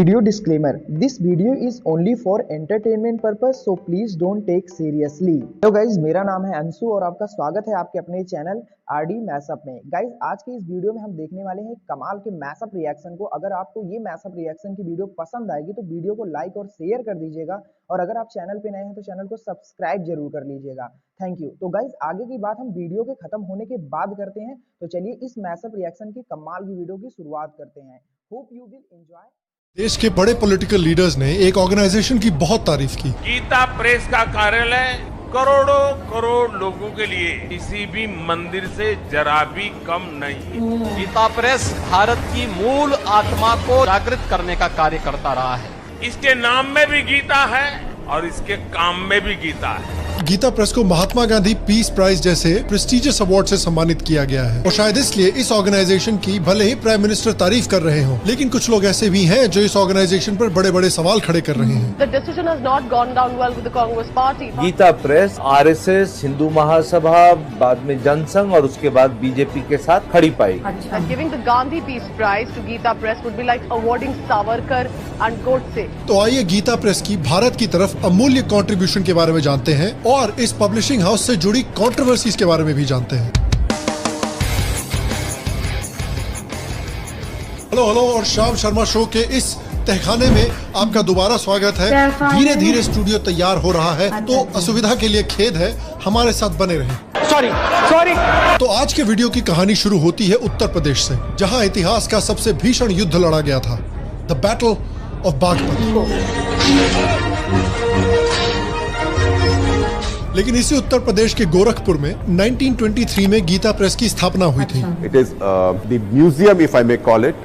Video disclaimer: This video is only for entertainment purpose, so please don't take seriously. Hello guys, मेरा नाम है अंशु और आपका स्वागत है आपके अपने चैनल आरडी मैशअप में। गाइज आज के इस वीडियो में हम देखने वाले हैं कमाल के मैशअप रिएक्शन को। अगर आपको ये मैशअप रिएक्शन की वीडियो पसंद आएगी तो वीडियो को लाइक और शेयर कर दीजिएगा, और अगर आप चैनल पे नए हैं तो चैनल को सब्सक्राइब जरूर कर लीजिएगा। Thank you. तो गाइज आगे की बात हम वीडियो के खत्म होने के बाद करते हैं, तो चलिए इस मैशअप रिएक्शन की कमाल की वीडियो की शुरुआत करते हैं। Hope you will enjoy. देश के बड़े पॉलिटिकल लीडर्स ने एक ऑर्गेनाइजेशन की बहुत तारीफ की। गीता प्रेस का कार्यालय करोड़ों करोड़ लोगों के लिए किसी भी मंदिर से जरा भी कम नहीं। गीता प्रेस भारत की मूल आत्मा को जागृत करने का कार्य करता रहा है। इसके नाम में भी गीता है और इसके काम में भी गीता है। गीता प्रेस को महात्मा गांधी पीस प्राइज जैसे प्रेस्टिजियस अवार्ड से सम्मानित किया गया है, और शायद इसलिए इस ऑर्गेनाइजेशन की भले ही प्राइम मिनिस्टर तारीफ कर रहे हों, लेकिन कुछ लोग ऐसे भी हैं जो इस ऑर्गेनाइजेशन पर बड़े बड़े सवाल खड़े कर रहे हैं। The decision has not gone down well with the Congress party. Gita Press RSS, Hindu Mahasabha, बाद में जनसंघ और उसके बाद बीजेपी के साथ खड़ी पाई। And giving the Gandhi Peace Prize to Gita Press would be like awarding Savarkar and Godse. तो आइए गीता प्रेस की भारत की तरफ अमूल्य कंट्रीब्यूशन के बारे में जानते हैं और इस पब्लिशिंग हाउस से जुड़ी कंट्रोवर्सीज के बारे में भी जानते हैं। हेलो और श्याम शर्मा शो के इस तहखाने में आपका दोबारा स्वागत है। धीरे धीरे स्टूडियो तैयार हो रहा है, तो असुविधा के लिए खेद है, हमारे साथ बने रहें। सॉरी। तो आज के वीडियो की कहानी शुरू होती है उत्तर प्रदेश से, जहां इतिहास का सबसे भीषण युद्ध लड़ा गया था, द बैटल ऑफ बागपत। लेकिन इसी उत्तर प्रदेश के गोरखपुर में 1923 में गीता प्रेस की स्थापना हुई थी। It is the museum, if I may call it,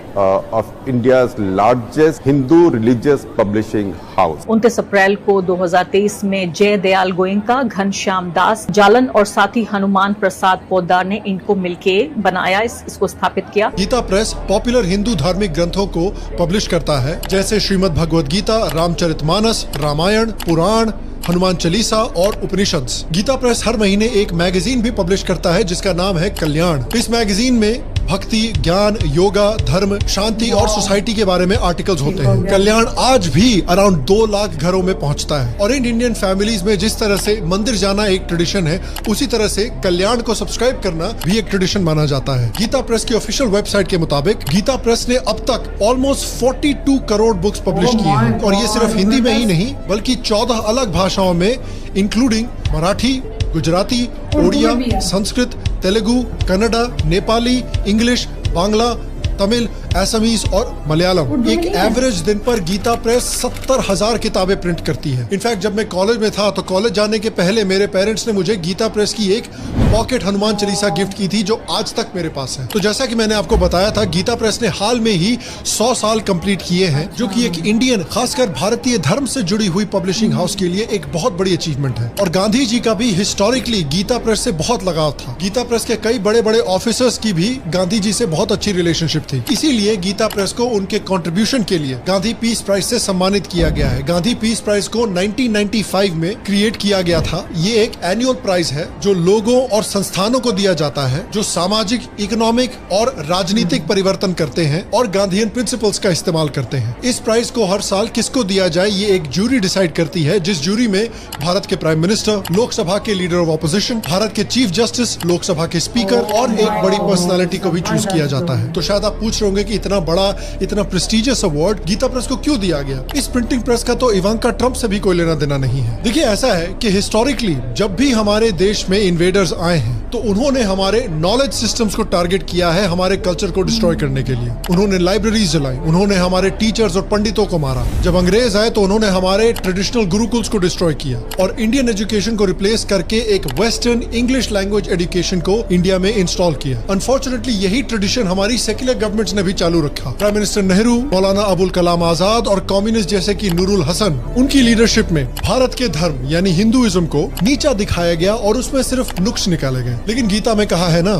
of India's largest Hindu religious publishing house. 29 अप्रैल को 2023 में जय दयाल गोयनका, घनश्याम दास जालन और साथी हनुमान प्रसाद पोद्दार ने इनको मिलके बनाया, इसको स्थापित किया। गीता प्रेस पॉपुलर हिंदू धार्मिक ग्रंथों को पब्लिश करता है, जैसे श्रीमद् भगवद गीता, रामचरितमानस, रामायण, पुराण, हनुमान चालीसा और उपनिषद। गीता प्रेस हर महीने एक मैगजीन भी पब्लिश करता है जिसका नाम है कल्याण। इस मैगजीन में भक्ति, ज्ञान, योगा, धर्म, शांति और सोसाइटी के बारे में आर्टिकल्स होते हैं। कल्याण आज भी अराउंड 2 लाख घरों में पहुंचता है, और इन इंडियन फैमिलीज में जिस तरह से मंदिर जाना एक ट्रेडिशन है, उसी तरह से कल्याण को सब्सक्राइब करना भी एक ट्रेडिशन माना जाता है। गीता प्रेस की ऑफिशियल वेबसाइट के मुताबिक गीता प्रेस ने अब तक ऑलमोस्ट 42 करोड़ बुक्स पब्लिश की हैं, और ये सिर्फ हिंदी में ही नहीं बल्कि 14 अलग भाषाओं में, including Marathi, Gujarati, Odia, Sanskrit, Telugu, Kannada, Nepali, English, Bangla, Tamil, Assamese और मलयालम। एक एवरेज दिन पर गीता प्रेस 70,000 किताबें प्रिंट करती है। इनफैक्ट जब मैं कॉलेज में था तो कॉलेज जाने के पहले मेरे पेरेंट्स ने मुझे गीता प्रेस की एक पॉकेट हनुमान चालीसा गिफ्ट की थी, जो आज तक मेरे पास है। तो जैसा कि मैंने आपको बताया था, गीता प्रेस ने हाल में ही 100 साल कंप्लीट किए हैं, जो कि एक इंडियन, खासकर भारतीय धर्म से जुड़ी हुई पब्लिशिंग हाउस के लिए एक बहुत बड़ी अचीवमेंट है। और गांधी जी का भी हिस्टोरिकली गीता प्रेस से बहुत लगाव था। गीता प्रेस के कई बड़े बड़े ऑफिसर्स की भी गांधी जी से बहुत अच्छी रिलेशनशिप थी। इसीलिए गीता प्रेस को उनके कंट्रीब्यूशन के लिए गांधी पीस प्राइज से सम्मानित किया गया है। गांधी पीस प्राइज को 1995 में क्रिएट किया गया था। ये एक एनुअल प्राइज है जो लोगों और संस्थानों को दिया जाता है जो सामाजिक, इकोनॉमिक और राजनीतिक परिवर्तन करते हैं और गांधीयन प्रिंसिपल्स का इस्तेमाल करते हैं। इस प्राइज को हर साल किसको दिया जाए, ये एक जूरी डिसाइड करती है, जिस जूरी में भारत के प्राइम मिनिस्टर, लोकसभा के लीडर ऑफ ऑपोजिशन, भारत के चीफ जस्टिस, लोकसभा के स्पीकर और एक बड़ी पर्सनालिटी को भी चूज किया जाता है। तो शायद आप पूछ रहे होंगे कि इतना बड़ा, इतना प्रेस्टिजियस अवार्ड गीता प्रेस को क्यों दिया गया। इस प्रिंटिंग प्रेस का तो इवांका ट्रंप से भी कोई लेना देना नहीं है। देखिए, ऐसा है कि हिस्टोरिकली जब भी हमारे देश में इन्वेडर्स आए हैं तो उन्होंने हमारे नॉलेज सिस्टम्स को टारगेट किया है, हमारे कल्चर को डिस्ट्रॉय करने के लिए। उन्होंने लाइब्रेरीज जलाई, उन्होंने हमारे टीचर्स और पंडितों को मारा। जब अंग्रेज आए तो उन्होंने हमारे ट्रेडिशनल गुरुकुल्स को डिस्ट्रॉय किया और इंडियन एजुकेशन को रिप्लेस करके एक वेस्टर्न इंग्लिश लैंग्वेज एजुकेशन को इंडिया में इंस्टॉल किया। अनफॉर्चुनेटली यही ट्रेडिशन हमारी सेक्युलर गवर्नमेंट्स ने भी चालू रखा। प्राइम मिनिस्टर नेहरू, मौलाना अबुल कलाम आजाद और कम्युनिस्ट जैसे कि नूरुल हसन, उनकी लीडरशिप में भारत के धर्म यानी हिंदुइज्म को नीचा दिखाया गया और उसमें सिर्फ नुक्स निकाले गए। लेकिन गीता में कहा है ना,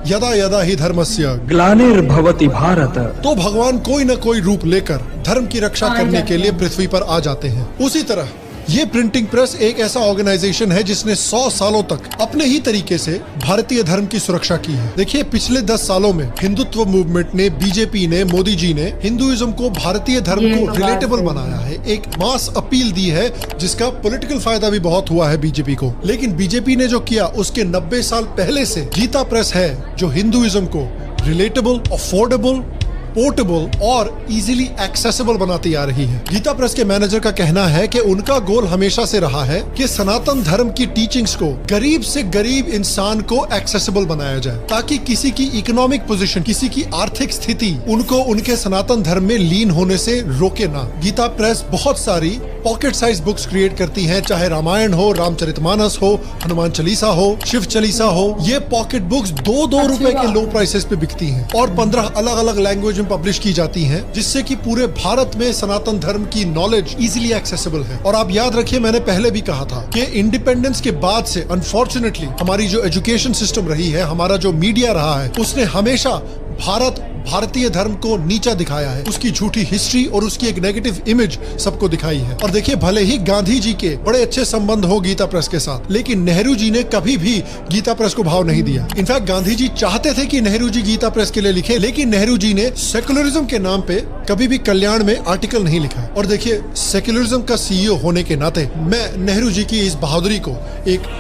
यदा यदा ही धर्मस्य ग्लानिर्भवति भारत, तो भगवान कोई न कोई रूप लेकर धर्म की रक्षा करने के लिए पृथ्वी पर आ जाते हैं। उसी तरह ये प्रिंटिंग प्रेस एक ऐसा ऑर्गेनाइजेशन है जिसने 100 सालों तक अपने ही तरीके से भारतीय धर्म की सुरक्षा की है। देखिए, पिछले 10 सालों में हिंदुत्व मूवमेंट ने, बीजेपी ने, मोदी जी ने हिंदुइज्म को, भारतीय धर्म को रिलेटेबल बनाया है, एक मास अपील दी है जिसका पॉलिटिकल फायदा भी बहुत हुआ है बीजेपी को। लेकिन बीजेपी ने जो किया उसके 90 साल पहले से गीता प्रेस है जो हिंदुइज्म को रिलेटेबल, अफोर्डेबल, पोर्टेबल और इजीली एक्सेसिबल बनाती आ रही है। गीता प्रेस के मैनेजर का कहना है कि उनका गोल हमेशा से रहा है कि सनातन धर्म की टीचिंग्स को गरीब से गरीब इंसान को एक्सेसिबल बनाया जाए, ताकि किसी की इकोनॉमिक पोजीशन, किसी की आर्थिक स्थिति उनको उनके सनातन धर्म में लीन होने से रोके ना। गीता प्रेस बहुत सारी पॉकेट साइज बुक्स क्रिएट करती है, चाहे रामायण हो, रामचरितमानस हो, हनुमान चालीसा हो, शिव चालीसा हो। ये पॉकेट बुक्स 2-2 रुपए के लो प्राइसेस पे बिकती हैं और 15 अलग अलग लैंग्वेज में पब्लिश की जाती हैं, जिससे कि पूरे भारत में सनातन धर्म की नॉलेज इजीली एक्सेसिबल है। और आप याद रखिए, मैंने पहले भी कहा था कि इंडिपेंडेंस के बाद से अनफॉर्चुनेटली हमारी जो एजुकेशन सिस्टम रही है, हमारा जो मीडिया रहा है, उसने हमेशा भारतीय धर्म को नीचा दिखाया है, उसकी झूठी हिस्ट्री और उसकी एक नेगेटिव इमेज सबको दिखाई है। और देखिए, भले ही गांधी जी के बड़े अच्छे संबंध हो गीता प्रेस के साथ, लेकिन नेहरू जी ने कभी भी गीता प्रेस को भाव नहीं दिया। इनफैक्ट गांधी जी चाहते थे कि नेहरू जी गीता प्रेस के लिए लिखे, लेकिन नेहरू जी ने सेकुलरिज्म के नाम पे कभी भी कल्याण में आर्टिकल नहीं लिखा। और देखिए, सेकुलरिज्म का सीईओ होने के नाते मैं नेहरू जी की इस बहादुरी को एक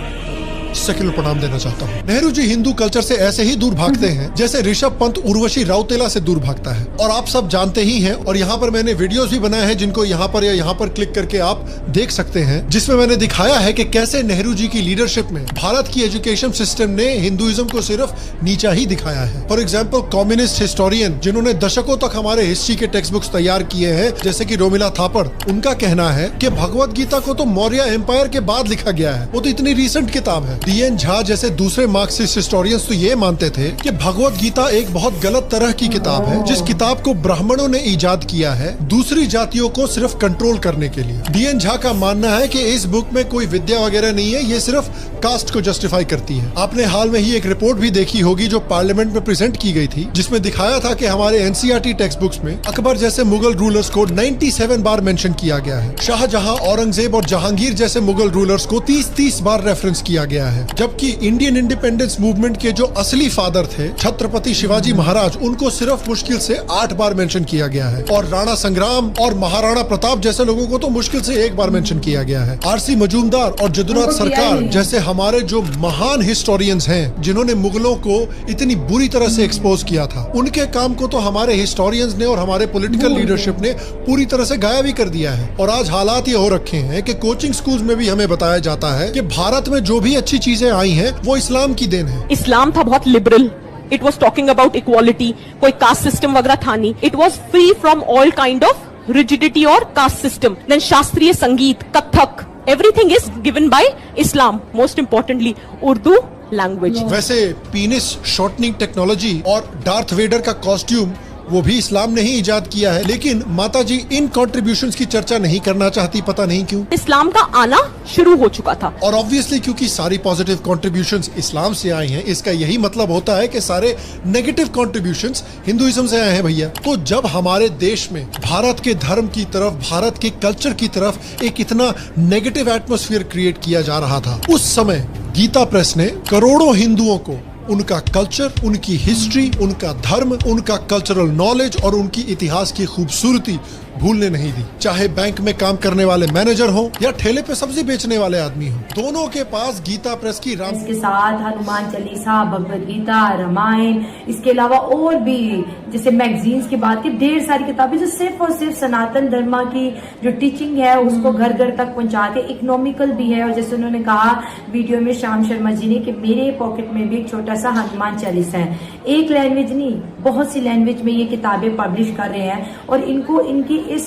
सेक्युलर प्रणाम देना चाहता हूँ। नेहरू जी हिंदू कल्चर से ऐसे ही दूर भागते हैं जैसे ऋषभ पंत उर्वशी राउतेला से दूर भागता है। और आप सब जानते ही हैं, और यहाँ पर मैंने वीडियोस भी बनाए हैं जिनको यहाँ पर या यहाँ पर क्लिक करके आप देख सकते हैं, जिसमें मैंने दिखाया है कि कैसे नेहरू जी की लीडरशिप में भारत की एजुकेशन सिस्टम ने हिंदुइज्म को सिर्फ नीचा ही दिखाया है। फॉर एग्जाम्पल, कम्युनिस्ट हिस्टोरियन जिन्होंने दशकों तक हमारे हिस्ट्री के टेक्स्ट बुक्स तैयार किए हैं, जैसे कि रोमिला थापड़, उनका कहना है कि भगवत गीता को तो मौर्य एम्पायर के बाद लिखा गया है, वो तो इतनी रिसेंट किताब है। DN झा जैसे दूसरे मार्क्सिस्ट हिस्टोरियंस तो ये मानते थे कि भगवत गीता एक बहुत गलत तरह की किताब है, जिस किताब को ब्राह्मणों ने इजाद किया है दूसरी जातियों को सिर्फ कंट्रोल करने के लिए। DN झा का मानना है कि इस बुक में कोई विद्या वगैरह नहीं है, ये सिर्फ कास्ट को जस्टिफाई करती है। आपने हाल में ही एक रिपोर्ट भी देखी होगी जो पार्लियामेंट में प्रेजेंट की गई थी, जिसमें दिखाया था कि हमारे NCERT टेक्स्ट बुक्स में अकबर जैसे मुगल रूलर्स को 97 बार मेंशन किया गया है। शाहजहां, औरंगजेब और जहांगीर जैसे मुगल रूलर्स को 30 बार रेफरेंस किया गया है। जबकि इंडियन इंडिपेंडेंस मूवमेंट के जो असली फादर थे, छत्रपति शिवाजी महाराज, उनको सिर्फ मुश्किल से 8 बार मेंशन किया गया है। और राणा संग्राम और महाराणा प्रताप जैसे लोगों को तो मुश्किल से 1 बार मेंशन किया गया है। RC मजूमदार और जदुनाथ सरकार जैसे हमारे जो महान हिस्टोरियंस हैं, जिन्होंने मुगलों को इतनी बुरी तरह से एक्सपोज किया था, उनके काम को तो हमारे हिस्टोरियंस ने और हमारे पॉलिटिकल लीडरशिप ने पूरी तरह से गायब ही कर दिया है। और आज हालात ये हो रखे हैं कि कोचिंग स्कूल्स में भी हमें बताया जाता है कि भारत में जो भी अच्छी चीजें आई हैं वो इस्लाम की देन है। इस्लाम था बहुत liberal, it was talking about equality, कोई कास्ट सिस्टम वगैरह था नहीं, it was free from all kind of rigidity और कास्ट सिस्टम। देन शास्त्रीय संगीत, Kathak, everything is given by Islam. Most importantly Urdu language. वैसे पीनिस शॉर्टनिंग टेक्नोलॉजी और डार्थ वेडर का कॉस्ट्यूम वो भी इस्लाम ने ही इजाद किया है, लेकिन माताजी इन कंट्रीब्यूशंस की चर्चा नहीं करना चाहती, पता नहीं क्यों। इस्लाम का आना शुरू हो चुका था, और ऑब्वियसली क्योंकि सारी पॉजिटिव कंट्रीब्यूशंस इस्लाम से आई हैं, इसका यही मतलब होता है कि सारे नेगेटिव कंट्रीब्यूशंस हिंदुइज्म से आए हैं भैया। तो जब हमारे देश में भारत के धर्म की तरफ, भारत के कल्चर की तरफ एक इतना नेगेटिव एटमॉस्फेयर क्रिएट किया जा रहा था, उस समय गीता प्रेस ने करोड़ों हिंदुओं को उनका कल्चर, उनकी हिस्ट्री, उनका धर्म, उनका कल्चरल नॉलेज और उनकी इतिहास की खूबसूरती भूलने नहीं दी। चाहे बैंक में काम करने वाले मैनेजर हो या ठेले पे सब्जी बेचने वाले आदमी हो, दोनों के पास गीता प्रेस की इसके साथ हनुमान चालीसा, भगवत गीता, रामायण, इसके अलावा और भी जैसे मैगजीन्स की बात की, ढेर सारी किताबें जो सिर्फ और सिर्फ सनातन धर्म की जो टीचिंग है उसको घर घर तक पहुंचाते, इकोनॉमिकल भी है। और जैसे उन्होंने कहा वीडियो में श्याम शर्मा जी ने कि मेरे पॉकेट में भी एक छोटा सा हनुमान चालीसा है। एक लैंग्वेज नहीं, बहुत सी लैंग्वेज में ये किताबें पब्लिश कर रहे हैं और इनको इनकी इस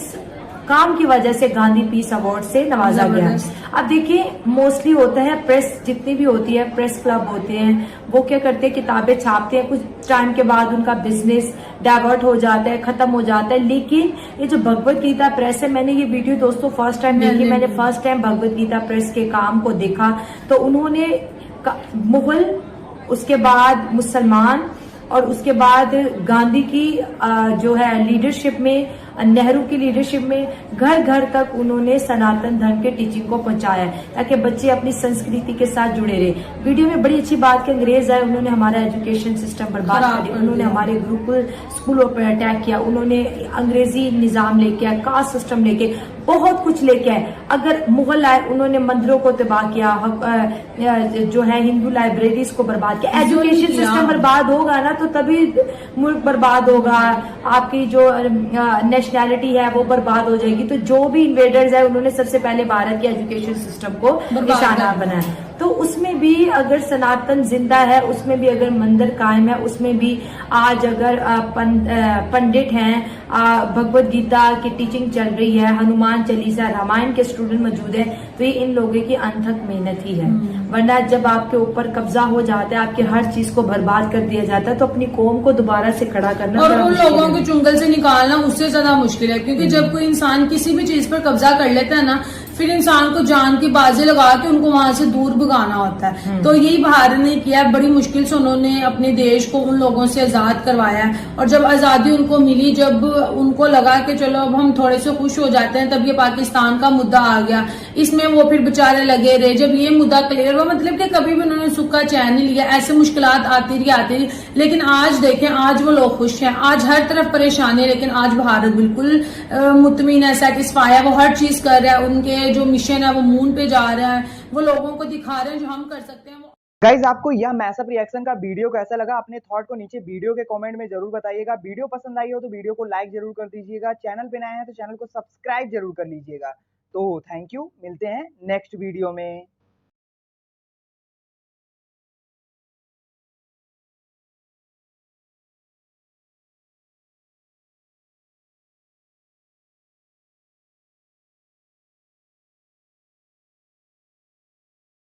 काम की वजह से गांधी पीस अवार्ड से नवाजा गया। अब देखिए, मोस्टली होता है प्रेस जितनी भी होती है, प्रेस क्लब होते हैं, वो क्या करते हैं, किताबें छापते हैं, कुछ टाइम के बाद उनका बिजनेस डाइवर्ट हो जाता है, खत्म हो जाता है। लेकिन ये जो भगवत गीता प्रेस है, मैंने ये वीडियो दोस्तों फर्स्ट टाइम देखी, मैंने first time Bhagavad Gita press के काम को देखा। तो उन्होंने मुगल, उसके बाद मुसलमान और उसके बाद गांधी की जो है लीडरशिप में नेहरू की लीडरशिप में घर घर तक उन्होंने सनातन धर्म के टीचिंग को पहुंचाया ताकि बच्चे अपनी संस्कृति के साथ जुड़े रहे। वीडियो में बड़ी अच्छी बात कि अंग्रेज आए, उन्होंने हमारा एजुकेशन सिस्टम बर्बाद कर दिया, उन्होंने हमारे गुरुकुल स्कूलों पर अटैक किया, उन्होंने अंग्रेजी निजाम लेके आए, कास्ट सिस्टम लेके बहुत कुछ लेके आए। अगर मुगल आए, उन्होंने मंदिरों को तबाह किया, जो है हिंदू लाइब्रेरीज को बर्बाद किया। एजुकेशन सिस्टम बर्बाद होगा ना तो तभी मुल्क बर्बाद होगा, आपकी जो नेशनैलिटी है वो बर्बाद हो जाएगी। तो जो भी इन्वेडर्स है उन्होंने सबसे पहले भारत के एजुकेशन सिस्टम को निशाना बनाया। तो उसमें भी अगर सनातन जिंदा है, उसमें भी अगर मंदिर कायम है, उसमें भी आज अगर पंडित हैं, भगवत गीता की टीचिंग चल रही है, हनुमान चालीसा रामायण के स्टूडेंट मौजूद है, तो ये इन लोगों की अनथक मेहनत ही है। वरना जब आपके ऊपर कब्जा हो जाता है, आपकी हर चीज को बर्बाद कर दिया जाता है, तो अपनी कौम को दोबारा से खड़ा करना और उन लोगों को चुंगल से निकालना उससे ज्यादा मुश्किल है। क्योंकि जब कोई इंसान किसी भी चीज पर कब्जा कर लेता है ना, फिर इंसान को जान की बाजी लगा के उनको वहां से दूर भगाना होता है। तो यही भारत ने किया, बड़ी मुश्किल से उन्होंने अपने देश को उन लोगों से आजाद करवाया। और जब आजादी उनको मिली, जब उनको लगा कि चलो अब हम थोड़े से खुश हो जाते हैं, तब ये पाकिस्तान का मुद्दा आ गया। इसमें वो फिर बेचारे लगे रहे। जब ये मुद्दा क्लियर हुआ, मतलब कि कभी भी उन्होंने सुख का चैन नहीं लिया, ऐसे मुश्किलात आती रही। लेकिन आज देखें, आज वो लोग खुश हैं, आज हर तरफ परेशानी है, लेकिन आज भारत बिल्कुल मुतमिन है, सेटिस्फाई है, वो हर चीज कर रहा है। उनके जो मिशन है वो मून पे जा रहा है, वो लोगों को दिखा रहे हैं जो हम कर सकते हैं। गाइज, आपको यह मैसअप रिएक्शन का वीडियो कैसा लगा? अपने थॉट को नीचे वीडियो के कमेंट में जरूर बताइएगा। वीडियो पसंद आई हो तो वीडियो को लाइक जरूर कर दीजिएगा। चैनल पे नए हैं तो चैनल को सब्सक्राइब जरूर कर लीजिएगा। तो थैंक यू, मिलते हैं नेक्स्ट वीडियो में।